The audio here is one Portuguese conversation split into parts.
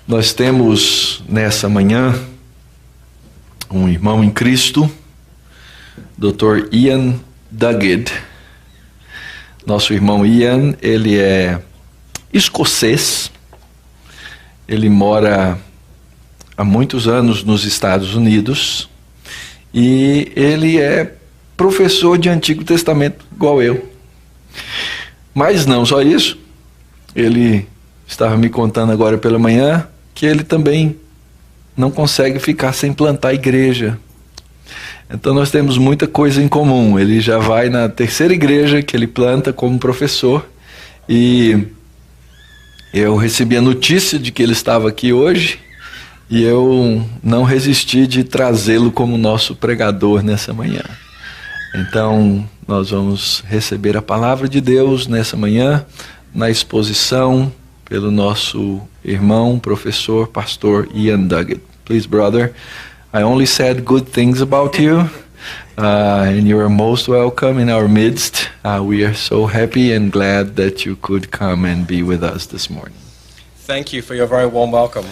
Nós temos nessa manhã um irmão em Cristo, Dr. Ian Duguid. Nosso irmão Ian, ele é escocês, ele mora há muitos anos nos Estados Unidos e ele é professor de Antigo Testamento igual eu. Mas não só isso, ele estava me contando agora pela manhã que ele também não consegue ficar sem plantar igreja. Então nós temos muita coisa em comum. Ele já vai na terceira igreja que ele planta como professor. E eu recebi a notícia de que ele estava aqui hoje. E eu não resisti de trazê-lo como nosso pregador nessa manhã. Então nós vamos receber a palavra de Deus nessa manhã, na exposição pelo nosso irmão, professor, pastor Ian Duguid. Please, brother, I only said good things about you, and you are most welcome in our midst. We are so happy and glad that you could come and be with us this morning. Thank you for your very warm welcome.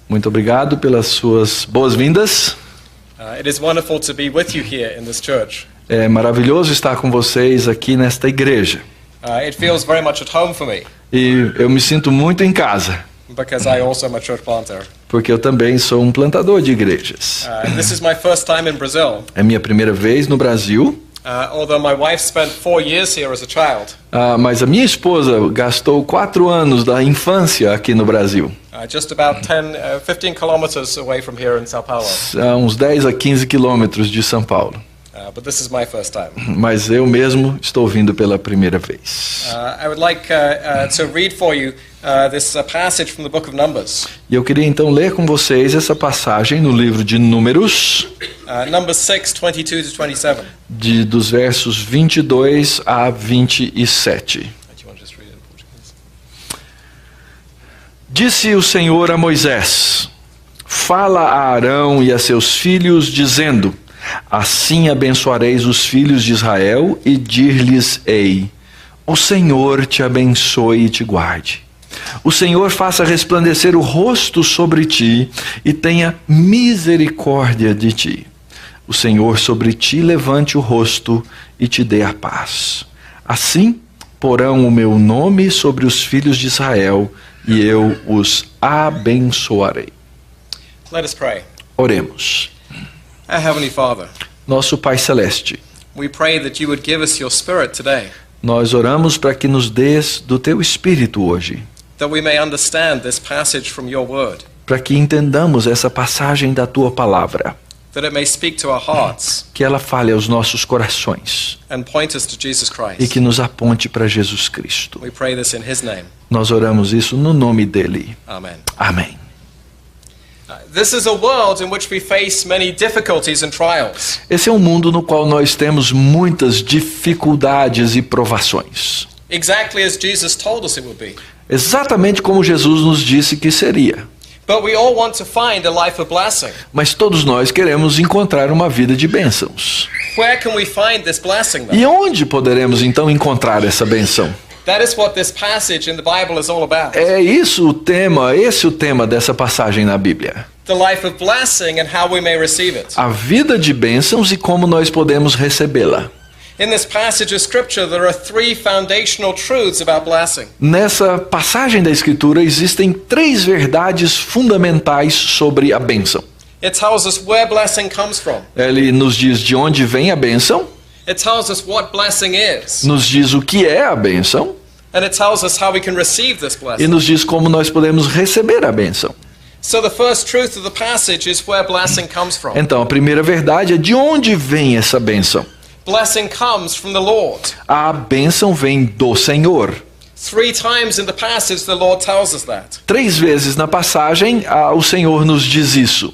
Muito obrigado pelas suas boas-vindas. It is wonderful to be with you here in this church. É maravilhoso estar com vocês aqui nesta igreja. It feels very much at home for me. E eu me sinto muito em casa. Because I also am a church planter. Porque eu também sou um plantador de igrejas. This is my first time in Brazil. É minha primeira vez no Brasil. Although my wife spent 4 years here as a child. Mas a minha esposa gastou 4 anos da infância aqui no Brasil. Just about 15 kilometers away from here in São Paulo. Uns 10 a 15 quilômetros de São Paulo. But this is my first time. Mas eu mesmo estou vindo pela primeira vez. I would like to read for you this passage from the book of Numbers. E eu queria então ler com vocês essa passagem no livro de Números. Numbers 6, 22 to 27. Dos versos 22 a 27. Disse o Senhor a Moisés: Fala a Arão e a seus filhos, dizendo: Assim abençoareis os filhos de Israel e dir-lhes-ei: O Senhor te abençoe e te guarde. O Senhor faça resplandecer o rosto sobre ti e tenha misericórdia de ti. O Senhor sobre ti levante o rosto e te dê a paz. Assim porão o meu nome sobre os filhos de Israel e eu os abençoarei. Let us pray. Oremos. Our Heavenly Father, Nosso Pai Celeste, we pray that you would give us your Spirit today, nós oramos para que nos dês do teu Espírito hoje, that we may understand this passage from your word, para que entendamos essa passagem da tua palavra, that it may speak to our hearts que ela fale aos nossos corações and point us to Jesus e Christ. que nos aponte para Jesus Cristo. We pray this in His name. Nós oramos isso no nome dele. Amen. Amém. This is a world in which we face many difficulties and trials. Esse é um mundo no qual nós temos muitas dificuldades e provações. Exactly as Jesus told us it would be. Exatamente como Jesus nos disse que seria. But we all want to find a life of blessing. Mas todos nós queremos encontrar uma vida de bênçãos. Where can we find this blessing then? E onde poderemos então encontrar essa bênção? That is what this passage in the Bible is all about. É isso o tema, esse é o tema dessa passagem na Bíblia. The life of blessing and how we may receive it. A vida de bênçãos e como nós podemos recebê-la. In this passage of scripture, there are three foundational truths about blessing. Nessa passagem da Escritura existem 3 verdades fundamentais sobre a bênção. It tells us where blessing comes from. Ele nos diz de onde vem a bênção, It tells us what blessing is. nos diz o que é a bênção And it tells us how we can receive this e blessing. nos diz como nós podemos receber a bênção. So the first truth of the passage is where blessing comes from. Então, a primeira verdade é de onde vem essa bênção. Blessing comes from the Lord. A bênção vem do Senhor. 3 times in the passage the Lord tells us that. 3 vezes na passagem, o Senhor nos diz isso.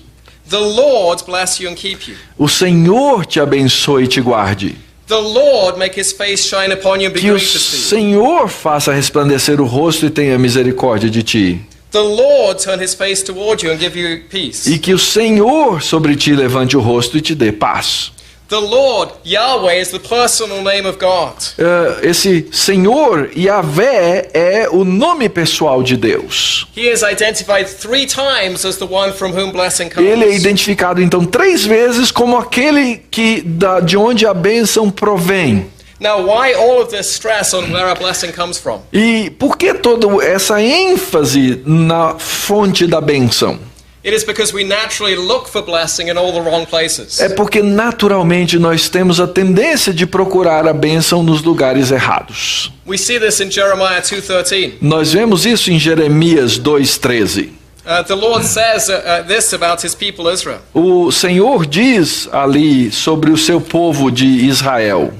The Lord bless you and keep you. O Senhor te abençoe e te guarde. The Lord make his face shine upon you and be Que o gracious to you. Senhor faça resplandecer o rosto e tenha misericórdia de ti. The Lord turn his face toward you and give you peace. E que o Senhor sobre ti levante o rosto e te dê paz. The Lord, Yahweh, is the personal name of God. Esse Senhor, Yahvé, é o nome pessoal de Deus. He is identified 3 times as the one from whom blessing comes. Ele é identificado então 3 vezes como aquele de onde a bênção provém. Now, why all of this stress on where our blessing comes from? E por que toda essa ênfase na fonte da bênção? It is because we naturally look for blessing in all the wrong places. É porque naturalmente nós temos a tendência de procurar a bênção nos lugares errados. We see this in Jeremiah 2:13. Nós vemos isso em Jeremias 2:13. The Lord says this about his people Israel. O Senhor diz ali sobre o seu povo de Israel.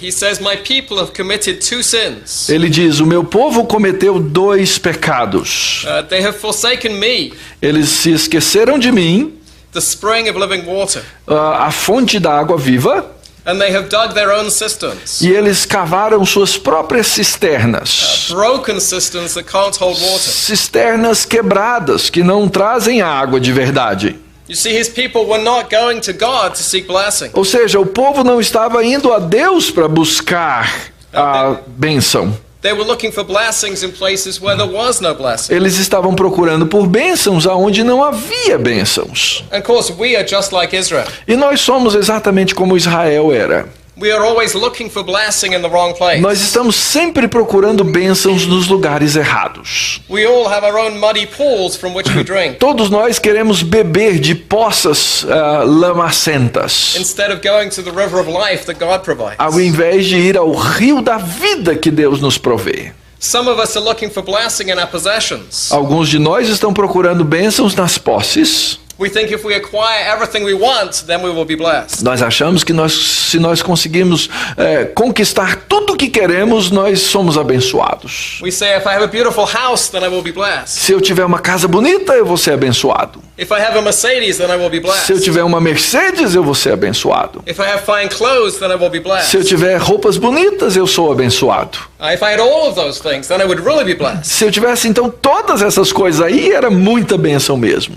He says, "My people have committed 2 sins. Ele diz, o meu povo cometeu 2 pecados. They have forsaken me, Eles se esqueceram de mim, the spring of living water, a fonte da água viva, and they have dug their own cisterns, e eles cavaram suas próprias cisternas. broken cisterns that can't hold water." Cisternas quebradas que não trazem água de verdade. You see, his people were not going to God to seek blessing. Ou seja, o povo não estava indo a Deus para buscar a bênção. They were looking for blessings in places where there was no blessing. Eles estavam procurando por bênçãos aonde não havia bênçãos. And of course, we are just like Israel. E nós somos exatamente como Israel era. We are always looking for blessing in the wrong place. Nós estamos sempre procurando bênçãos nos lugares errados. We all have our own muddy pools from which we drink, Todos nós queremos beber de poças lamacentas, instead of going to the river of life that God provides. ao invés de ir ao rio da vida que Deus nos provê. Some of us are looking for blessing in our possessions. Alguns de nós estão procurando bênçãos nas posses. We think if we acquire everything we want, then we will be blessed. Nós achamos que se nós conseguirmos conquistar tudo o que queremos, nós somos abençoados. We say, if I have a beautiful house, then I will be blessed. Se eu tiver uma casa bonita, eu vou ser abençoado. If I have a Mercedes, then I will be blessed. Se eu tiver uma Mercedes, eu vou ser abençoado. If I have fine clothes, then I will be blessed. Se eu tiver roupas bonitas, eu sou abençoado. If I had all of those things, then I would really be blessed. Se eu tivesse então todas essas coisas aí, era muita bênção mesmo.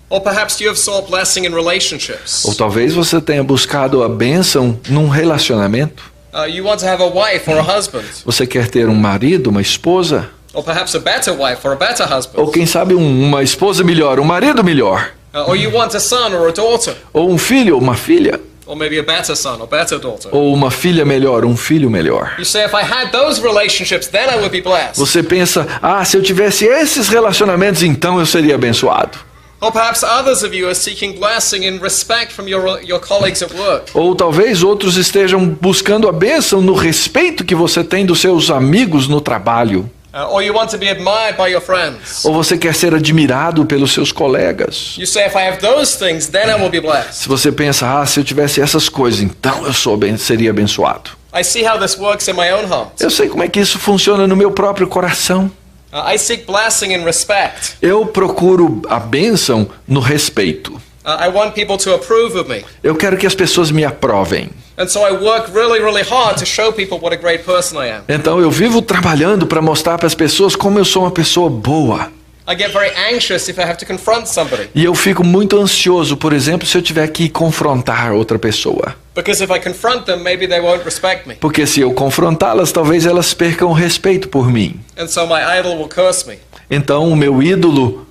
Or perhaps you have sought blessing in relationships. Ou talvez você tenha buscado a bênção num relacionamento. You want to have a wife or a husband. Você quer ter um marido, uma esposa? Or perhaps a better wife or a better husband. Ou quem sabe uma esposa melhor, um marido melhor? Or you want a son or a daughter. Ou um filho ou uma filha? Or maybe a better son or better daughter. Ou uma filha melhor, um filho melhor? You say, if I had those relationships, then I would be blessed. Você pensa, se eu tivesse esses relacionamentos, então eu seria abençoado. Or perhaps others of you are seeking blessing in respect from your colleagues at work. Ou talvez outros estejam buscando a bênção no respeito que você tem dos seus amigos no trabalho. Or you want to be admired by your friends. Ou você quer ser admirado pelos seus colegas. You say, if I have those things, then I will be blessed. Se você pensa, se eu tivesse essas coisas, então eu seria abençoado. I see how this works in my own heart. Eu sei como é que isso funciona no meu próprio coração. I seek blessing in respect. Eu procuro a bênção no respeito. I want people to approve of me. Eu quero que as pessoas me aprovem. And so I work really, really hard to show people what a great person I am. Então eu vivo trabalhando para mostrar para as pessoas como eu sou uma pessoa boa. I get very anxious if I have to confront somebody. E eu fico muito ansioso, por exemplo, se eu tiver que confrontar outra pessoa. Because if I confront them, maybe they won't respect me. Porque se eu confrontá-las, talvez elas percam o respeito por mim. And so my idol will curse me. Então o meu ídolo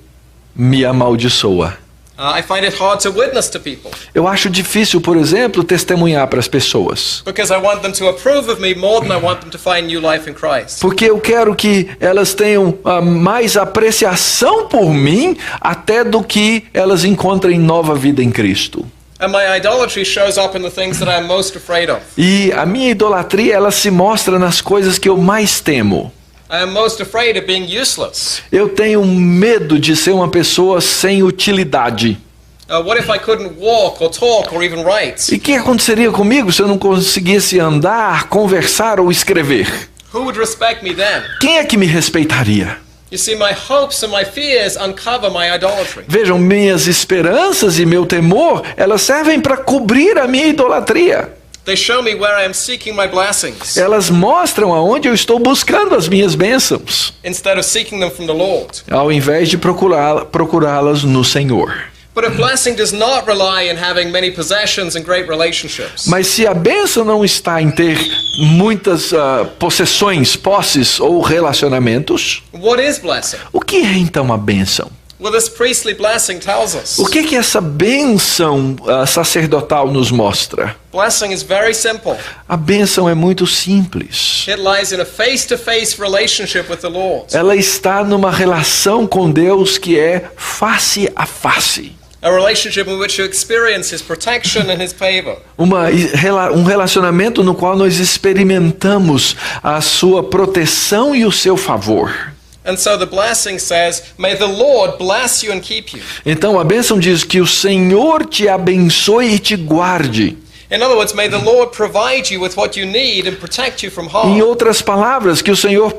me amaldiçoa. I find it hard to witness to people Eu acho difícil, por exemplo, testemunhar para as pessoas. because I want them to approve of me more than I want them to find new life in Christ. Porque eu quero que elas tenham mais apreciação por mim até do que elas encontrem nova vida em Cristo. And my idolatry shows up in the things that I'm most afraid of. E a minha idolatria, ela se mostra nas coisas que eu mais temo. I am most afraid of being useless. Eu tenho medo de ser uma pessoa sem utilidade. What if I couldn't walk or talk or even write? E o que aconteceria comigo se eu não conseguisse andar, conversar ou escrever? Who would respect me then? Quem é que me respeitaria? You see, my hopes and my fears uncover my idolatry. Vejam, minhas esperanças e meu temor, elas servem para cobrir a minha idolatria. They show me where I am seeking my blessings Elas mostram aonde eu estou buscando as minhas bênçãos, instead of seeking them from the Lord. ao invés de procurá-las no Senhor. But a blessing does not rely in having many possessions and great relationships. Mas se a bênção não está em ter muitas possessões, posses ou relacionamentos, What is blessing? o que é então a bênção? Well, this priestly blessing tells us. O que essa bênção sacerdotal nos mostra? Blessing is very simple. A bênção é muito simples. It lies in a face-to-face relationship with the Lord. Ela está numa relação com Deus que é face a face. A relationship in which you experience His protection and His favor. Um relacionamento no qual nós experimentamos a sua proteção e o seu favor. And so the blessing says, may the Lord bless you and keep you. Então a bênção diz que o Senhor te abençoe e te guarde. In other words, may the Lord provide you with what you need and protect you from harm. Em outras palavras, que o Senhor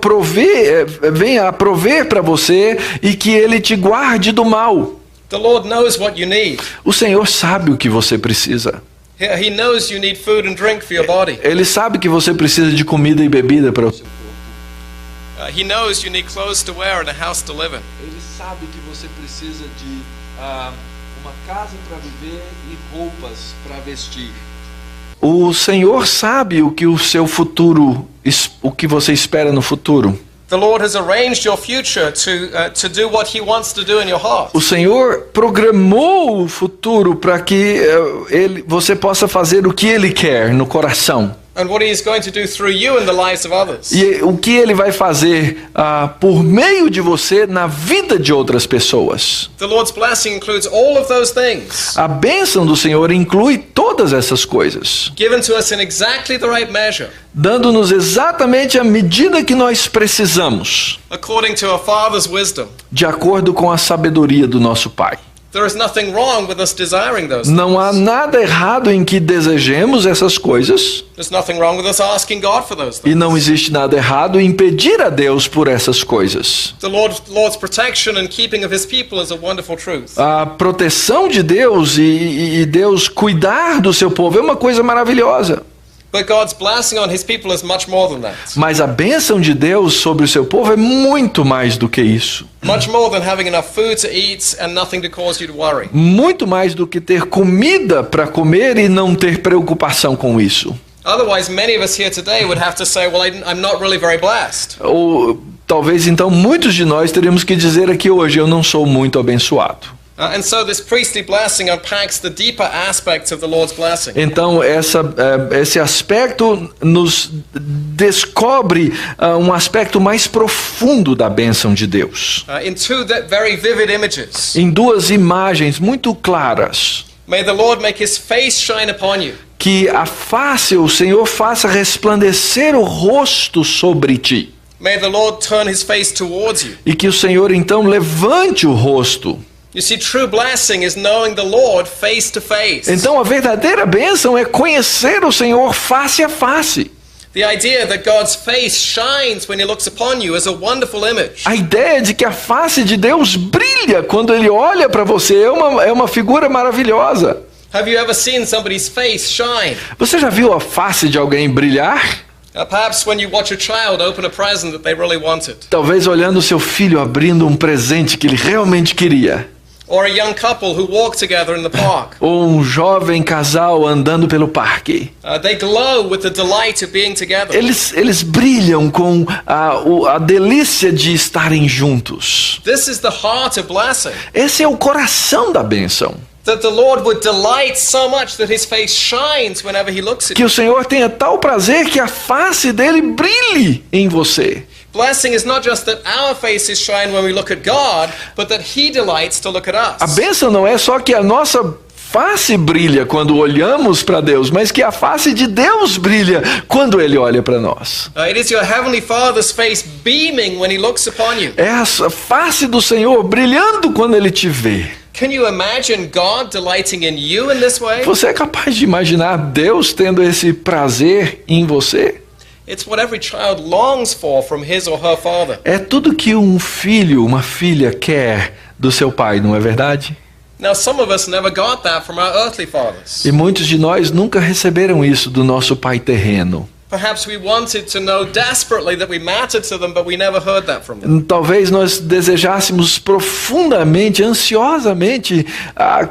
venha a prover para você e que Ele te guarde do mal. The Lord knows what you need. O Senhor sabe o que você precisa. He knows you need food and drink for your body. Ele sabe que você precisa de comida e bebida para o seu corpo. He knows you need clothes to wear and a house to live in. Ele sabe que você precisa de uma casa para viver e roupas para vestir. O Senhor sabe o que o seu futuro, o que você espera no futuro. The Lord has arranged your future to do what He wants to do in your heart. O Senhor programou o futuro para que você possa fazer o que Ele quer no coração. And what He is going to do through you in the lives of others. E o que Ele vai fazer por meio de você na vida de outras pessoas. The Lord's blessing includes all of those things. A bênção do Senhor inclui todas essas coisas, Given to us in exactly the right measure, dando-nos exatamente a medida que nós precisamos, according to a Father's wisdom. de acordo com a sabedoria do nosso Pai. There is nothing wrong with us desiring those Não há things. nada errado em que desejemos essas coisas, There's nothing wrong with us asking God for those e things. não existe nada errado em pedir a Deus por essas coisas. The Lord's protection and keeping of His people is a wonderful truth. A proteção de Deus e Deus cuidar do seu povo é uma coisa maravilhosa. But God's blessing on His people is much more than that. Mas a bênção de Deus sobre o seu povo é muito mais do que isso. Much more than having enough food to eat and nothing to cause you to worry. Muito mais do que ter comida para comer e não ter preocupação com isso. Otherwise, many of us here today would have to say, well, I'm not really very blessed. Ou talvez então muitos de nós teríamos que dizer aqui hoje, eu não sou muito abençoado. And so this priestly blessing unpacks the deeper aspects of the Lord's blessing. Então esse aspecto nos descobre um aspecto mais profundo da bênção de Deus. In two very vivid images. Em duas imagens muito claras. May the Lord make His face shine upon you. Que a face, o Senhor faça resplandecer o rosto sobre ti. May the Lord turn His face towards you. E que o Senhor então levante o rosto. You see, true blessing is knowing the Lord face to face. Então a verdadeira bênção é conhecer o Senhor face a face. The idea that God's face shines when He looks upon you is a wonderful image. A ideia de que a face de Deus brilha quando Ele olha para você é uma figura maravilhosa. Have you ever seen somebody's face shine? Você já viu a face de alguém brilhar? Perhaps when you watch a child open a present that they really wanted. Talvez olhando o seu filho abrindo um presente que ele realmente queria. Or a young couple who walk together in the park. Ou um jovem casal andando pelo parque. They glow with the delight of being together. Eles brilham com a delícia de estarem juntos. This is the heart of blessing. Esse é o coração da bênção. That the Lord would delight so much that his face shines whenever he looks at Que you. o Senhor tenha tal prazer que a face dele brilhe em você. Blessing is not just that our faces shine when we look at God, but that he delights to look at A us. bênção não é só que a nossa face brilha quando olhamos para Deus, mas que a face de Deus brilha quando Ele olha para nós. It is your heavenly Father's face beaming when he looks upon you. É a face do Senhor brilhando quando Ele te vê. Can you imagine God delighting in you in this way? Você é capaz de imaginar Deus tendo esse prazer em você? It's what every child longs for from his or her father. É tudo que um filho, uma filha quer do seu pai, não é verdade? Now, some of us never got that from our earthly fathers. E muitos de nós nunca receberam isso do nosso pai terreno. Perhaps we wanted to know desperately that we mattered to them, but we never heard that from them. Talvez nós desejássemos profundamente, ansiosamente,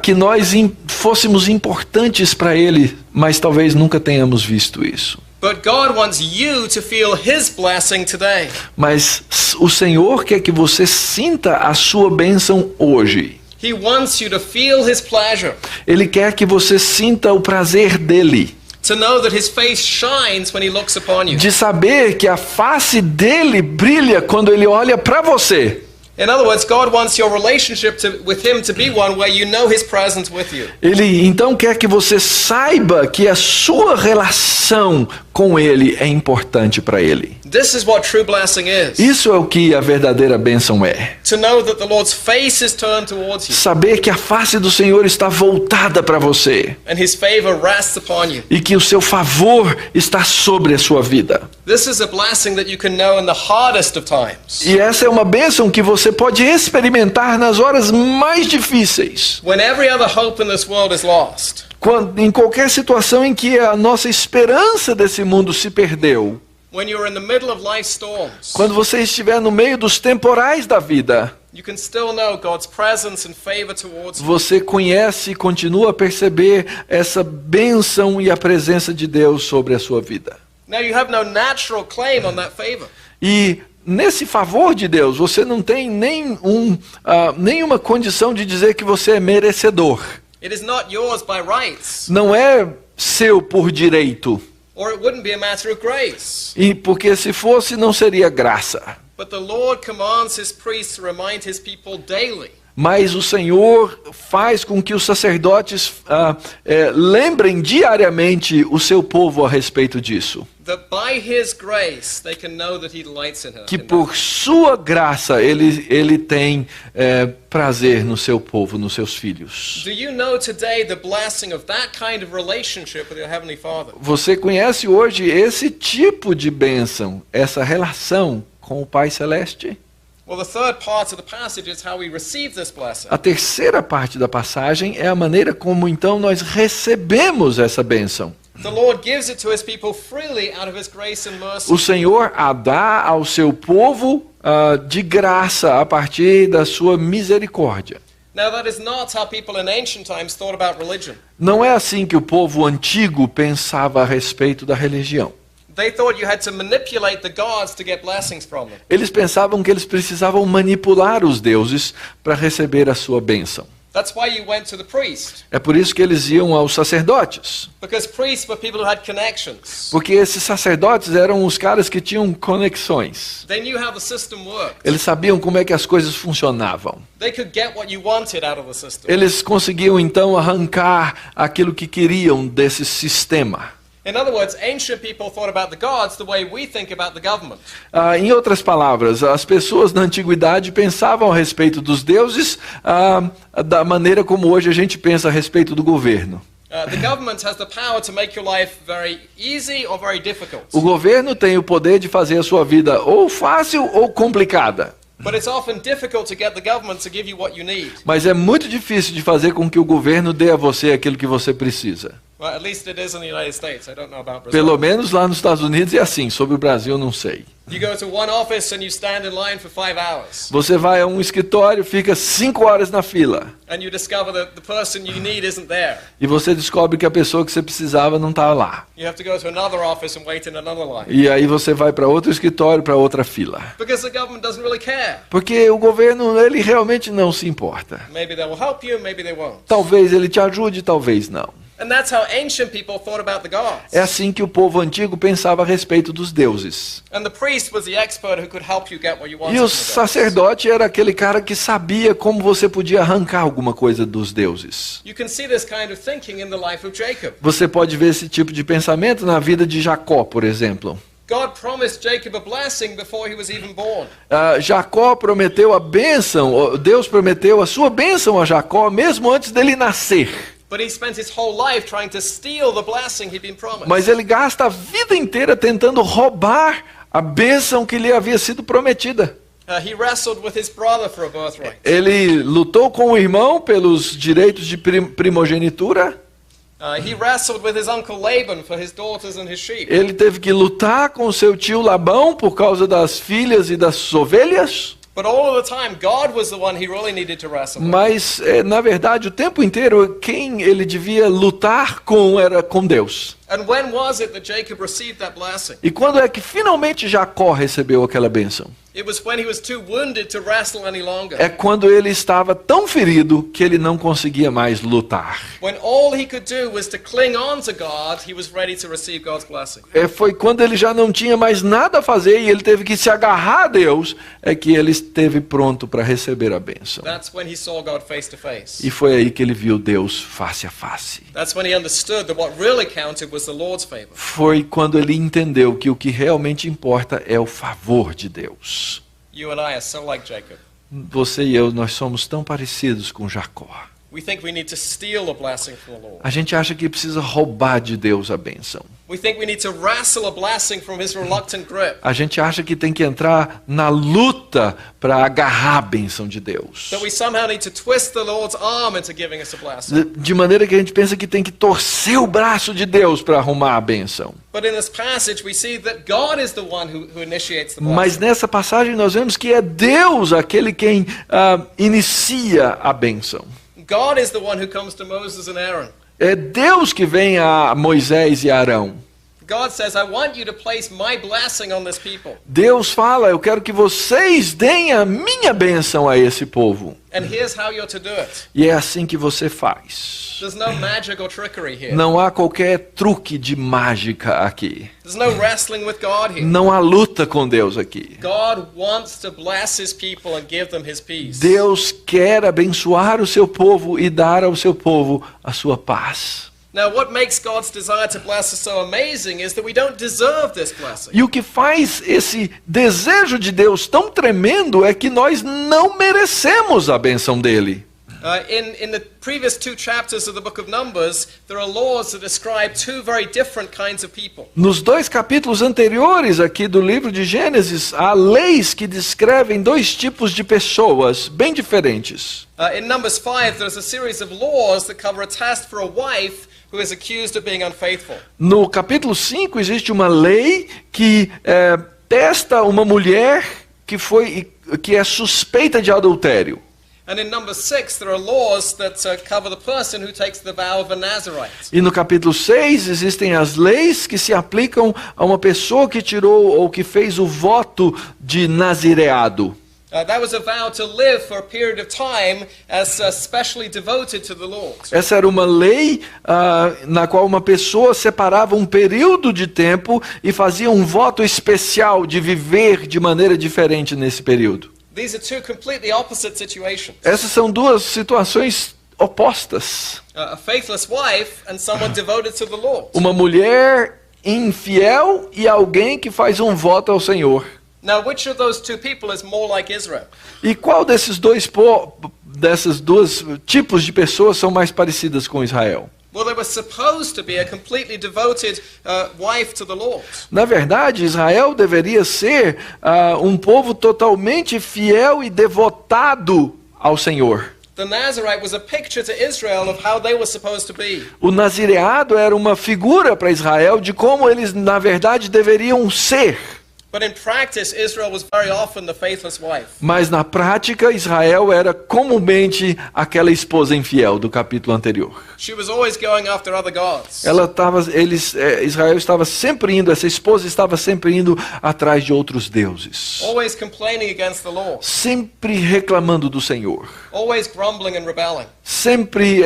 que nós fôssemos importantes para Ele, mas talvez nunca tenhamos visto isso. But God wants you to feel his blessing today. Mas o Senhor quer que você sinta a sua bênção hoje. He wants you to feel his pleasure. Ele quer que você sinta o prazer dele. To know that his face shines when he looks upon you. De saber que a face dele brilha quando ele olha para você. In other words, God wants your relationship with him to be one where you know his presence with you. Ele então quer que você saiba que a sua relação com ele é importante para ele. This is what true blessing is. Isso é o que a verdadeira bênção é. To know that the Lord's face is turned towards you. Saber que a face do Senhor está voltada para você. And his favor rests upon you. E que o seu favor está sobre a sua vida. This is a blessing that you can know in the hardest of times. E essa é uma bênção que você pode experimentar nas horas mais difíceis. When every other hope in this world is lost. Em qualquer situação em que a nossa esperança desse mundo se perdeu. When you're in the middle of life's storms. Quando você estiver no meio dos temporais da vida. You can still know God's presence and favor towards you. Você conhece e continua a perceber essa bênção e a presença de Deus sobre a sua vida. Now you have no natural claim on that favor. E nesse favor de Deus, você não tem nenhuma condição de dizer que você é merecedor. It is not yours by rights. Não é seu por direito. Or it wouldn't be a matter of grace. E porque se fosse, não seria graça. But the Lord commands his priests to remind his people daily. Mas o Senhor faz com que os sacerdotes lembrem diariamente o seu povo a respeito disso. That by his grace they can know that he delights in her. Que por sua graça ele tem prazer no seu povo, nos seus filhos. Do you know today the blessing of that kind of relationship with your heavenly Father? Você conhece hoje esse tipo de bênção, essa relação com o Pai Celeste? Well, the third part of the passage is how we receive this blessing. A terceira parte da passagem é a maneira como então nós recebemos essa bênção. The Lord gives it to his people freely out of his grace and mercy. O Senhor a dá ao seu povo de graça a partir da sua misericórdia. Now that is not how people in ancient times thought about religion. Não é assim que o povo antigo pensava a respeito da religião. They thought you had to manipulate the gods to get blessings from them. Eles pensavam que eles precisavam manipular os deuses para receber a sua bênção. That's why you went to the priest. É por isso que eles iam aos sacerdotes. Because priests were people who had connections. Porque esses sacerdotes eram os caras que tinham conexões. They knew how the system worked. Eles sabiam como é que as coisas funcionavam. They could get what you wanted out of the system. Eles conseguiam então arrancar aquilo que queriam desse sistema. In other words, ancient people thought about the gods the way we think about the government. Em outras palavras, as pessoas na antiguidade pensavam a respeito dos deuses da maneira como hoje a gente pensa a respeito do governo. The government has the power to make your life very easy or very difficult. O governo tem o poder de fazer a sua vida ou fácil ou complicada. But it's often difficult to get the government to give you what you need. Mas é muito difícil de fazer com que o governo dê a você aquilo que você precisa. Well, at least it is in the United States. I don't know about Brazil. Pelo menos lá nos Estados Unidos é assim, sobre o Brasil eu não sei. You go to one office and you stand in line for 5 hours. Você vai a um escritório, fica 5 horas na fila. And you discover that the person you need isn't there. E você descobre que a pessoa que você precisava não está lá. You have to go to another office and wait in another line. E aí você vai para outro escritório, para outra fila. Because the government doesn't really care. Porque o governo, ele realmente não se importa. Maybe they will help you, maybe they won't. Talvez ele te ajude, talvez não. And that's how ancient people thought about the gods. É assim que o povo antigo pensava a respeito dos deuses. And the priest was the expert who could help you get what you wanted E from o the gods. sacerdote era aquele cara que sabia como você podia arrancar alguma coisa dos deuses. You can see this kind of thinking in the life of Jacob. Você pode ver esse tipo de pensamento na vida de Jacó, por exemplo. God promised Jacob a blessing before he was even born. Jacó prometeu a bênção, Deus prometeu a sua bênção a Jacó mesmo antes dele nascer. But he spent his whole life trying to steal the blessing he'd been promised. Mas ele gasta a vida inteira tentando roubar a bênção que lhe havia sido prometida. He wrestled with his brother for a birthright. Ele lutou com o irmão pelos direitos de primogenitura. He wrestled with his uncle Laban for his daughters and his sheep. Ele teve que lutar com seu tio Labão por causa das filhas e das ovelhas. But all of the time, God was the one he really needed to wrestle with. Mas, na verdade, o tempo inteiro, quem ele devia lutar com era com Deus. And when was it that Jacob received that blessing? E quando é que finalmente Jacó recebeu aquela bênção? It was when he was too wounded to wrestle any longer. É quando ele estava tão ferido que ele não conseguia mais lutar. When all he could do was to cling on to God, he was ready to receive God's blessing. Foi quando ele já não tinha mais nada a fazer e ele teve que se agarrar a Deus, é que ele esteve pronto para receber a bênção. That's when he saw God face to face. E foi aí que ele viu Deus face a face. That's when he understood that what really counted was the Lord's favor. Foi quando ele entendeu que o que realmente importa é o favor de Deus. You and I are so like Jacob. Você e eu, nós somos tão parecidos com Jacó. We think we need to steal a blessing from the Lord. A gente acha que precisa roubar de Deus a bênção. We think we need to wrestle a blessing from his reluctant grip. A gente acha que tem que entrar na luta para agarrar a bênção de Deus. That we somehow need to twist the Lord's arm into giving us a blessing. De maneira que a gente pensa que tem que torcer o braço de Deus para arrumar a bênção. But in this passage we see that God is the one who initiates the Mas blessing. nessa passagem nós vemos que é Deus aquele quem inicia a bênção. God is the one who comes to Moses and Aaron. É Deus que vem a Moisés e Arão. God says, I want you to place my blessing on this people. Deus fala, eu quero que vocês deem a minha bênção a esse povo. And here's how you're to do it. E é assim que você faz. There's no magic or trickery here. Não há qualquer truque de mágica aqui. There's no wrestling with God here. Não há luta com Deus aqui. God wants to bless his people and give them his peace. Deus quer abençoar o seu povo e dar ao seu povo a sua paz. Now, what makes God's desire to bless us so amazing is that we don't deserve this blessing. E o que faz esse desejo de Deus tão tremendo é que nós não merecemos a bênção dele. In the previous 2 chapters of the book of Numbers, there are laws that describe 2 very different kinds of people. Nos 2 capítulos anteriores aqui do livro de Gênesis, há leis que descrevem 2 tipos de pessoas bem diferentes. In Numbers 5, there's a series of laws that cover a test for a wife who is accused of being unfaithful. No capítulo 5 existe uma lei que testa uma mulher que é suspeita de adultério. And in number 6, there are laws that cover the person who takes the vow of a Nazirite. E no capítulo 6 existem as leis que se aplicam a uma pessoa que tirou ou que fez o voto de nazireado. That was a vow to live for a period of time as specially devoted to the Lord. Essa era uma lei na qual uma pessoa separava um período de tempo e fazia um voto especial de viver de maneira diferente nesse período. These are 2 completely opposite situations. Essas são 2 situações opostas. A faithless wife and someone devoted to the Lord. Uma mulher infiel e alguém que faz um voto ao Senhor. Now, which of those 2 people is more like Israel? E qual desses dois tipos de pessoas são mais parecidas com Israel? Well, they were supposed to be a completely devoted wife to the Lord. Na verdade, Israel deveria ser um povo totalmente fiel e devotado ao Senhor. The Nazirite was a picture to Israel of how they were supposed to be. O nazireado era uma figura para Israel de como eles, na verdade, deveriam ser. But in practice, Israel was very often the faithless wife. Mas na prática, Israel era comumente aquela esposa infiel do capítulo anterior. She was always going after other gods. Israel estava sempre indo, essa esposa estava sempre indo atrás de outros deuses. Always complaining against the law. Sempre reclamando do Senhor. Always grumbling and rebelling. Sempre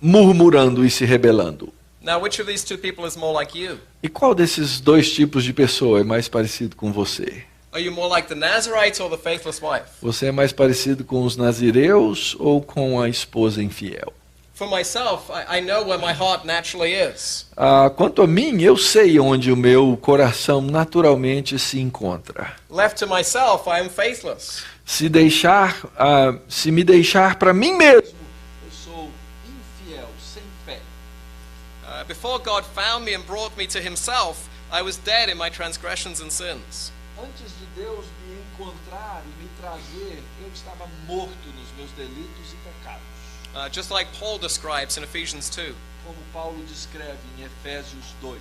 murmurando e se rebelando. Now, which of these two people is more like you? E qual desses dois tipos de pessoa é mais parecido com você? Are you more like the Nazirite or the faithless wife? Você é mais parecido com os nazireus ou com a esposa infiel? For myself, I know where my heart naturally is. Quanto a mim, eu sei onde o meu coração naturalmente se encontra. Left to myself, I am faithless. Se me deixar para mim mesmo, eu sou infiel, sem fé. Before God found me and brought me to himself, I was dead in my transgressions and sins. Antes de Deus me encontrar e me trazer, eu estava morto nos meus delitos e pecados. Just like Paul describes in Ephesians 2. Como Paulo descreve em Efésios 2.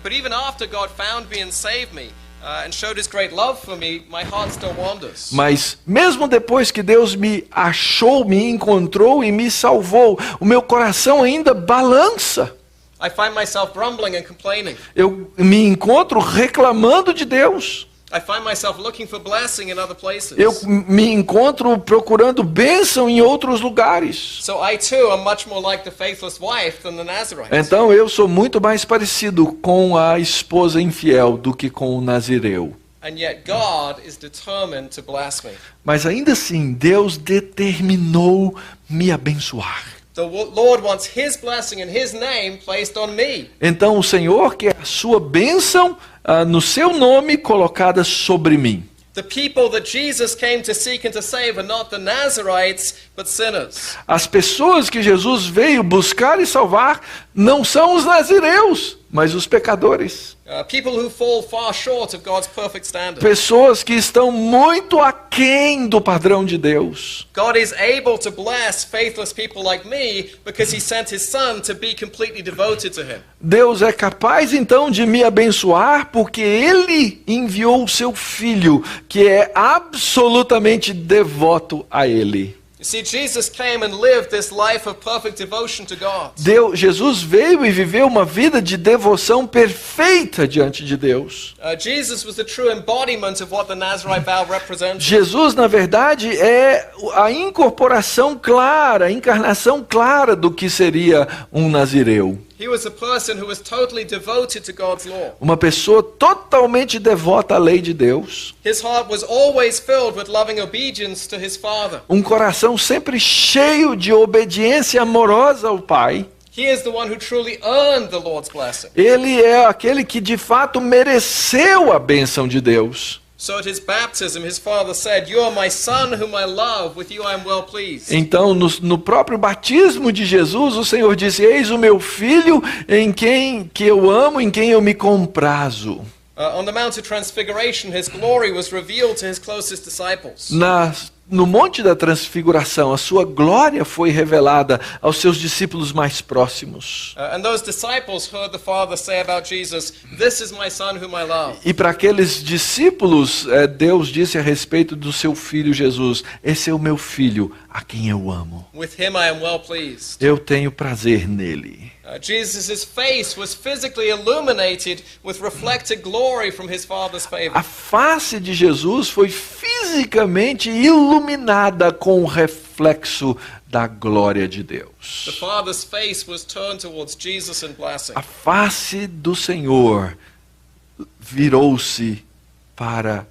But even after God found me and saved me, and showed his great love for me, my heart still wanders. Mas mesmo depois que Deus me achou, me encontrou e me salvou, o meu coração ainda balança. I find myself grumbling and complaining. Eu me encontro reclamando de Deus. I find myself looking for blessing in other places. Eu me encontro procurando bênção em outros lugares. So I too am much more like the faithless wife than the Nazirite. Então eu sou muito mais parecido com a esposa infiel do que com o nazireu. And yet God is determined to bless me. Mas ainda assim, Deus determinou me abençoar. The Lord wants his blessing and his name placed on me. Então o Senhor quer a sua bênção no seu nome colocada sobre mim. The people that Jesus came to seek and to save are not the Nazirites, but sinners. As pessoas que Jesus veio buscar e salvar não são os nazireus, mas os pecadores. People who fall far short of God's perfect standard. Pessoas que estão muito aquém do padrão de Deus. God is able to bless faithless people like me because he sent his son to be completely devoted to him. Deus é capaz então de me abençoar porque ele enviou o seu filho, que é absolutamente devoto a ele. You see, Jesus came and lived this life of perfect devotion to God. Jesus veio e viveu uma vida de devoção perfeita diante de Deus. Jesus was the true embodiment of what the Nazirite vow represents. Jesus, na verdade, é a incorporação clara, a encarnação clara do que seria um nazireu. He was a person who was totally devoted to God's law. Uma pessoa totalmente devota à lei de Deus. His heart was always filled with loving obedience to his Father. Um coração sempre cheio de obediência amorosa ao Pai. He is the one who truly earned the Lord's blessing. Ele é aquele que de fato mereceu a bênção de Deus. So at his baptism, his father said, "You are my son whom I love, with you I am well pleased." Então, no próprio batismo de Jesus, o Senhor disse: Eis o meu filho em quem que eu amo, em quem eu me comprazo. On the Mount of Transfiguration, his glory was revealed to his closest disciples. No Monte da Transfiguração, a sua glória foi revelada aos seus discípulos mais próximos. And those disciples heard the Father say about Jesus, "This is my son whom I love." E para aqueles discípulos, Deus disse a respeito do seu filho Jesus: Esse é o meu filho, a quem eu amo. With him I am well pleased. Eu tenho prazer nele. Jesus' face was physically illuminated with reflected glory from his Father's favor. A face de Jesus foi fisicamente iluminada com o reflexo da glória de Deus. The Father's face was turned towards Jesus in blessing. A face do Senhor virou-se para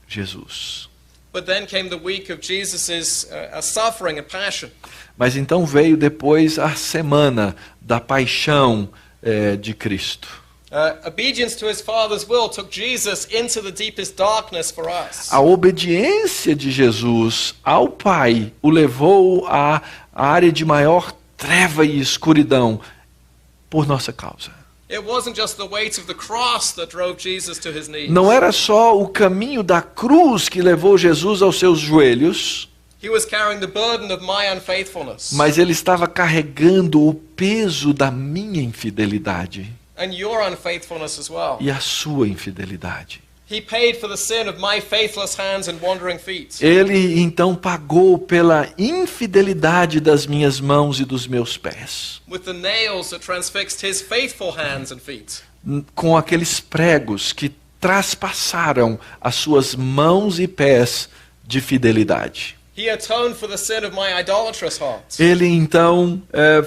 Jesus. But then came the week of Jesus' suffering and passion. Mas então veio depois a semana da paixão de Cristo. Obedience to his Father's will took Jesus into the deepest darkness for us. A obediência de Jesus ao Pai o levou à área de maior treva e escuridão por nossa causa. It wasn't just the weight of the cross that drove Jesus to his knees. Não era só o caminho da cruz que levou Jesus aos seus joelhos. He was carrying the burden of my unfaithfulness mas ele estava carregando o peso da minha infidelidade and your unfaithfulness as well. e a sua infidelidade. He paid for the sin of my faithless hands and wandering feet. Ele então pagou pela infidelidade das minhas mãos e dos meus pés, With the nails that transfixed his faithful hands and feet. com aqueles pregos que traspassaram as suas mãos e pés de fidelidade. He atoned for the sin of my idolatrous heart. Ele então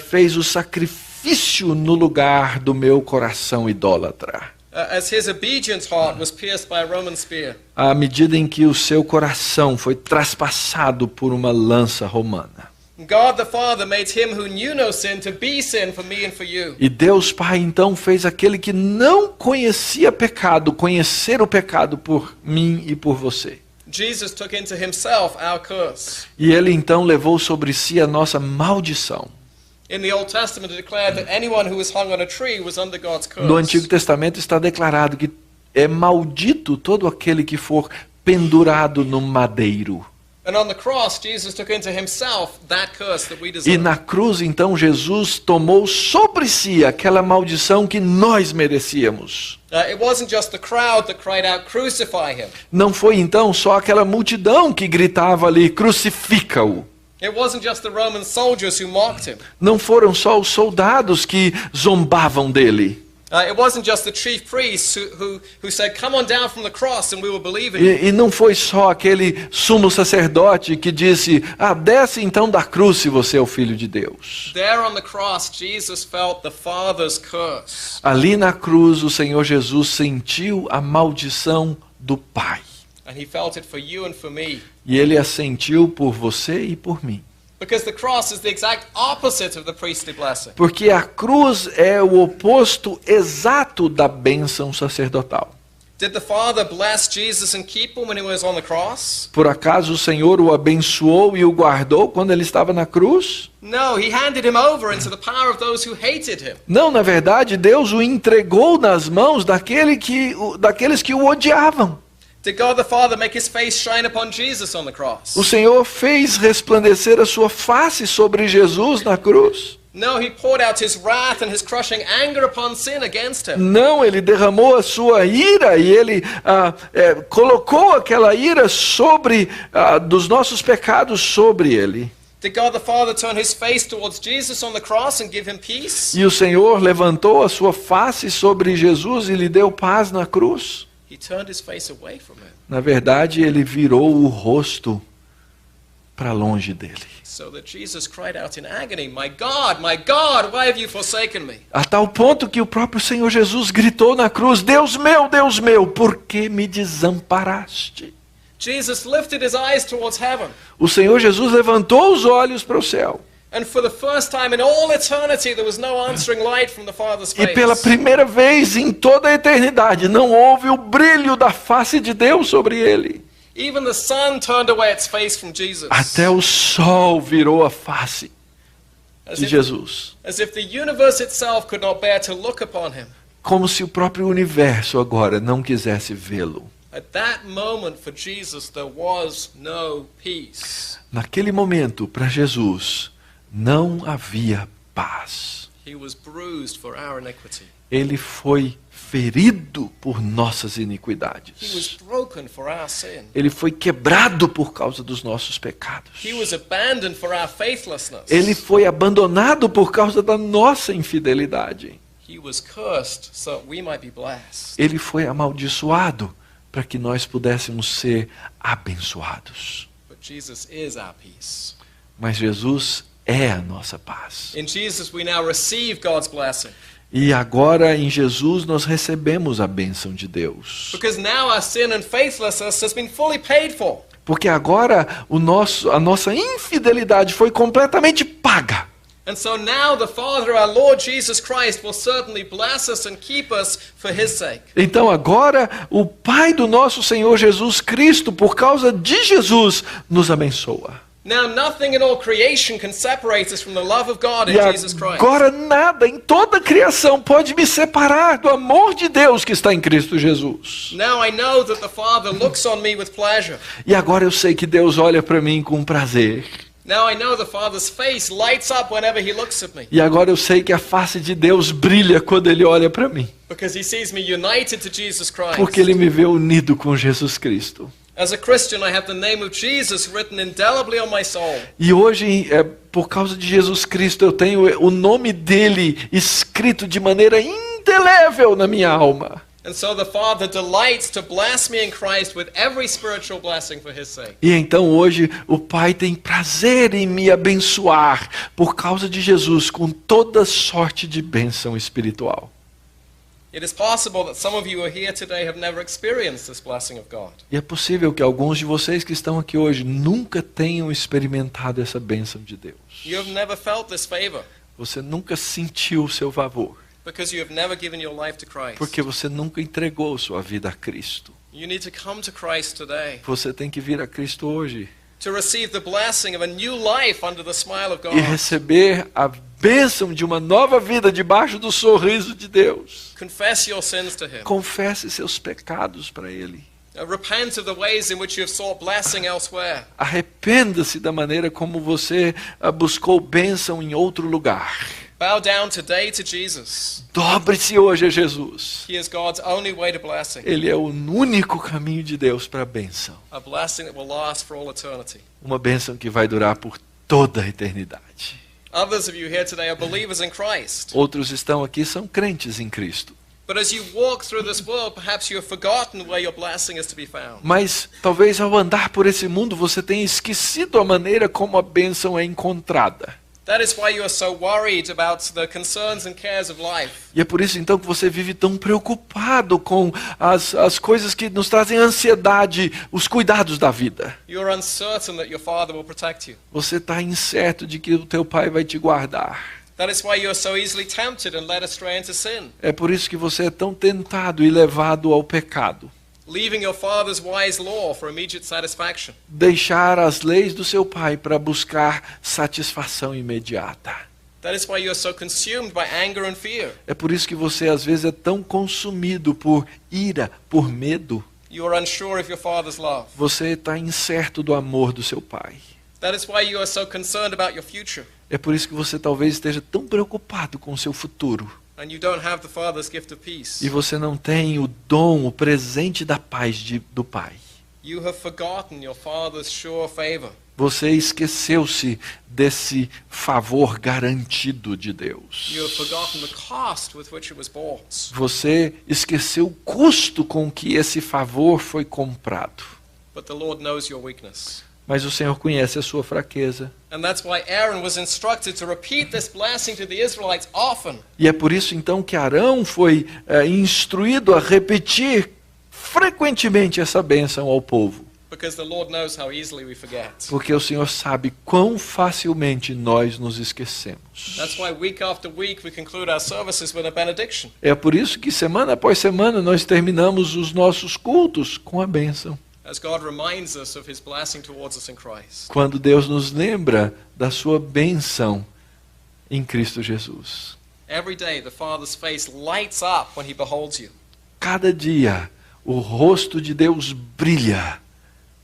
fez o sacrifício no lugar do meu coração idólatra. As his obedient heart was pierced by a Roman spear. À medida em que o seu coração foi traspassado por uma lança romana. God the Father made him who knew no sin to be sin for me and for you. E Deus Pai então fez aquele que não conhecia pecado, conhecer o pecado por mim e por você. Jesus took into himself our curse. E ele então levou sobre si a nossa maldição. In the Old Testament it declared that anyone who was hung on a tree was under God's curse. No Antigo Testamento está declarado que é maldito todo aquele que for pendurado no madeiro. And on the cross Jesus took into himself that curse that we E deserve. na cruz então Jesus tomou sobre si aquela maldição que nós merecíamos. It wasn't just the crowd that cried out, "Crucify him." Não foi então só aquela multidão que gritava ali, crucifica-o. It wasn't just the Roman soldiers who mocked him. Não foram só os soldados que zombavam dele. It wasn't just the chief priests who said, "Come on down from the cross and we will believe in you." E não foi só aquele sumo sacerdote que disse, desce então da cruz se você é o Filho de Deus. There on the cross, Jesus felt the Father's curse. Ali na cruz o Senhor Jesus sentiu a maldição do Pai. And he felt it for you and for me. E ele a sentiu por você e por mim. Because the cross is the exact opposite of the priestly blessing. Porque a cruz é o oposto exato da bênção sacerdotal. Did the Father bless Jesus and keep him when he was on the cross? Por acaso o Senhor o abençoou e o guardou quando ele estava na cruz? No, he handed him over into the power of those who hated him. Não, na verdade, Deus o entregou nas mãos daqueles que o odiavam. Did God the Father make his face shine upon Jesus on the cross? O Senhor fez resplandecer a sua face sobre Jesus na cruz? No, he poured out his wrath and his crushing anger upon sin against him. Não, ele derramou a sua ira e ele colocou aquela ira sobre dos nossos pecados sobre ele. Did God the Father turn his face towards Jesus on the cross and give him peace? E o Senhor levantou a sua face sobre Jesus e lhe deu paz na cruz? He turned his face away from him, Na verdade, ele virou o rosto para longe dele. so that Jesus cried out in agony, my God, why have you forsaken me?" A tal ponto que o próprio Senhor Jesus gritou na cruz, Deus meu, por que me desamparaste? Jesus lifted his eyes towards heaven, O Senhor Jesus levantou os olhos para o céu. and for the first time in all eternity there was no answering light from the Father's E face. pela primeira vez em toda a eternidade, não houve o brilho da face de Deus sobre ele. Even the sun turned away its face from Jesus. Até o sol virou a face As de if, Jesus. as if the universe itself could not bear to look upon him. Como se o próprio universo agora não quisesse vê-lo. At that moment for Jesus there was no peace. Naquele momento, para Jesus, não havia paz. He was bruised for our iniquity. Ele foi ferido por nossas He was iniquidades. broken for our sin. Ele foi quebrado por causa dos nossos pecados. He was abandoned for our faithlessness. Ele foi abandonado por causa da nossa infidelidade. He was cursed so that we might be blessed. Ele foi amaldiçoado para que nós pudéssemos ser abençoados. But Jesus is our peace. Mas Jesus é a nossa paz. In Jesus we now receive God's blessing. E agora em Jesus nós recebemos a bênção de Deus. Because now our sin and faithlessness has been fully paid for. Porque agora a nossa infidelidade foi completamente paga. And so now the Father, our Lord Jesus Christ, will certainly bless us and keep us for his sake. Então agora o Pai do nosso Senhor Jesus Cristo, por causa de Jesus, nos abençoa. Now nothing in all creation can separate us from the love of God in E Jesus Christ. agora nada em toda a criação pode me separar do amor de Deus que está em Cristo Jesus. Now I know that the Father looks on me with pleasure. E agora eu sei que Deus olha para mim com prazer. Now I know the Father's face lights up whenever He looks at me. E agora eu sei que a face de Deus brilha quando Ele olha para mim. Because He sees me united to Jesus Christ. Porque Ele me vê unido com Jesus Cristo. As a Christian, I have the name of Jesus written indelibly on my soul. E hoje, por causa de Jesus Cristo, eu tenho o nome dele escrito de maneira indelével na minha alma. And so the Father delights to bless me in Christ with every spiritual blessing for His sake. E então hoje o Pai tem prazer em me abençoar por causa de Jesus com toda sorte de bênção espiritual. It is possible that some of you who are here today have never experienced this blessing of God. E é possível que alguns de vocês que estão aqui hoje nunca tenham experimentado essa bênção de Deus. You have never felt this favor Você nunca sentiu o seu favor, because you have never given your life to Christ. porque você nunca entregou sua vida a Cristo. You need to come to Christ today Você tem que vir a Cristo hoje to receive the blessing of a new life under the smile of God. e receber a bênção de uma nova vida debaixo do sorriso de Deus. Confess your sins to Him. Confesse seus pecados para Ele. Repent of the ways in which you have sought blessing elsewhere. Arrependa-se da maneira como você buscou bênção em outro lugar. Bow down today to Jesus. Dobre-se hoje a Jesus. He is God's only way to blessing. Ele é o único caminho de Deus para a bênção. A blessing that will last for all eternity. Uma bênção que vai durar por toda a eternidade. Others of you here today are believers in Christ. Outros estão aqui são crentes em Cristo. But as you walk through this world, perhaps you have forgotten where your blessing is to be found. Mas talvez ao andar por esse mundo você tenha esquecido a maneira como a bênção é encontrada. That is why you are so worried about the concerns and cares of life. E é por isso então que você vive tão preocupado com as coisas que nos trazem ansiedade, os cuidados da vida. You are uncertain that your Father will protect you. Você está incerto de que o teu Pai vai te guardar. That is why you are so easily tempted and led astray into sin. É por isso que você é tão tentado e levado ao pecado. Leaving your father's wise law for immediate satisfaction. Deixar as leis do seu pai para buscar satisfação imediata. That is why you are so consumed by anger and fear. É por isso que você às vezes é tão consumido por ira, por medo. You are unsure of your father's love. Você está incerto do amor do seu pai. That is why you are so concerned about your future. É por isso que você talvez esteja tão preocupado com o seu futuro. And you don't have the Father's gift of peace. E você não tem o dom, o presente da paz do Pai. You have forgotten your Father's sure favor. Você esqueceu-se desse favor garantido de Deus. You have forgotten the cost with which it was bought. Você esqueceu o custo com que esse favor foi comprado. But the Lord knows your weakness. Mas o Senhor conhece a sua fraqueza. And that's why Aaron was instructed to repeat this blessing to the Israelites often. E é por isso então que Arão foi instruído a repetir frequentemente essa bênção ao povo. Because the Lord knows how easily we forget. Porque o Senhor sabe quão facilmente nós nos esquecemos. That's why week after week we conclude our services with a benediction. É por isso que semana após semana nós terminamos os nossos cultos com a bênção. As God reminds us of His blessing towards us in Christ. Quando Deus nos lembra da sua bênção em Cristo Jesus. Every day the Father's face lights up when He beholds you. Cada dia o rosto de Deus brilha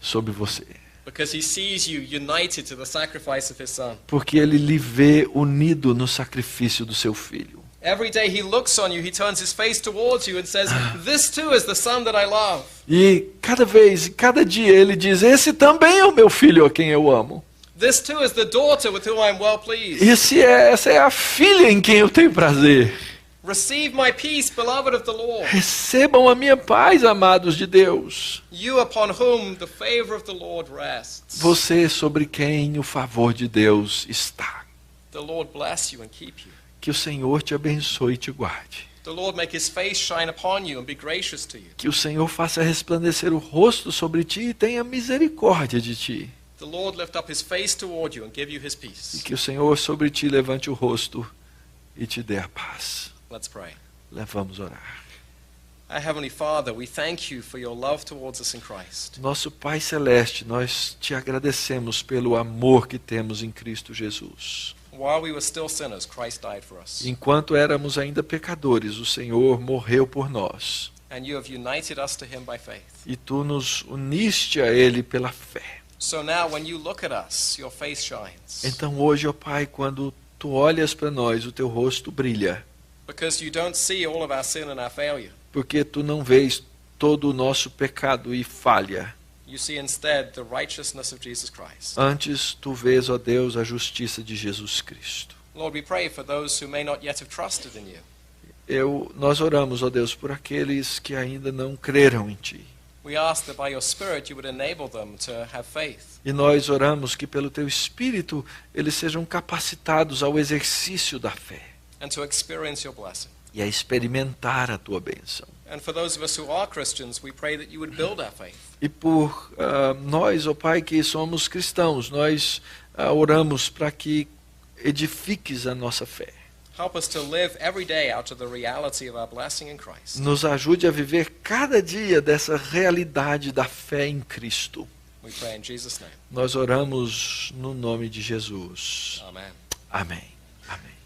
sobre você. Because He sees you united to the sacrifice of His Son. Porque Ele lhe vê unido no sacrifício do seu Filho. Every day He looks on you, He turns His face towards you and says, "This too is the Son that I love." E cada dia Ele diz, esse também é o meu filho a quem eu amo. This too is the daughter with whom I am well pleased. Essa é a filha em quem eu tenho prazer. Receive my peace, beloved of the Lord. Recebam a minha paz, amados de Deus. You upon whom the favor of the Lord rests. Você sobre quem o favor de Deus está. The Lord bless you and keep you. Que o Senhor te abençoe e te guarde. The Lord make His face shine upon you and be gracious to you. Que o Senhor faça resplandecer o rosto sobre ti e tenha misericórdia de ti. The Lord lift up His face toward you and give you His E peace. que o Senhor sobre ti levante o rosto e te dê a paz. Let's pray. Vamos orar. Our Heavenly Father, we thank you for your love towards us in Christ. Nosso Pai Celeste, nós te agradecemos pelo amor que temos em Cristo Jesus. While we were still sinners, Christ died for us. Enquanto éramos ainda pecadores, o Senhor morreu por nós. And you have united us to him by faith. E tu nos uniste a Ele pela fé. So now when you look at us, your face shines. Então hoje, ó Pai, quando tu olhas para nós, o teu rosto brilha. Because you don't see all of our sin and our failure. Porque tu não vês todo o nosso pecado e falha. You see instead the righteousness of Jesus Christ. Antes tu vês, ó Deus, a justiça de Jesus Cristo. Lord, we pray for those who may not yet have trusted in you. Nós oramos, ó Deus, por aqueles que ainda não creram em Ti. We ask that by your Spirit you would enable them to have faith. E nós oramos que pelo Teu Espírito eles sejam capacitados ao exercício da fé And to experience your blessing. e a experimentar a Tua bênção. And for those of us who are Christians, we pray that you would build our faith. E por nós, ó Pai, que somos cristãos, nós oramos para que edifiques a nossa fé. Help us to live every day out of the reality of our blessing in Christ. Nos ajude a viver cada dia dessa realidade da fé em Cristo. We pray in Jesus' name. Nós oramos no nome de Jesus. Amen. Amém. Amém.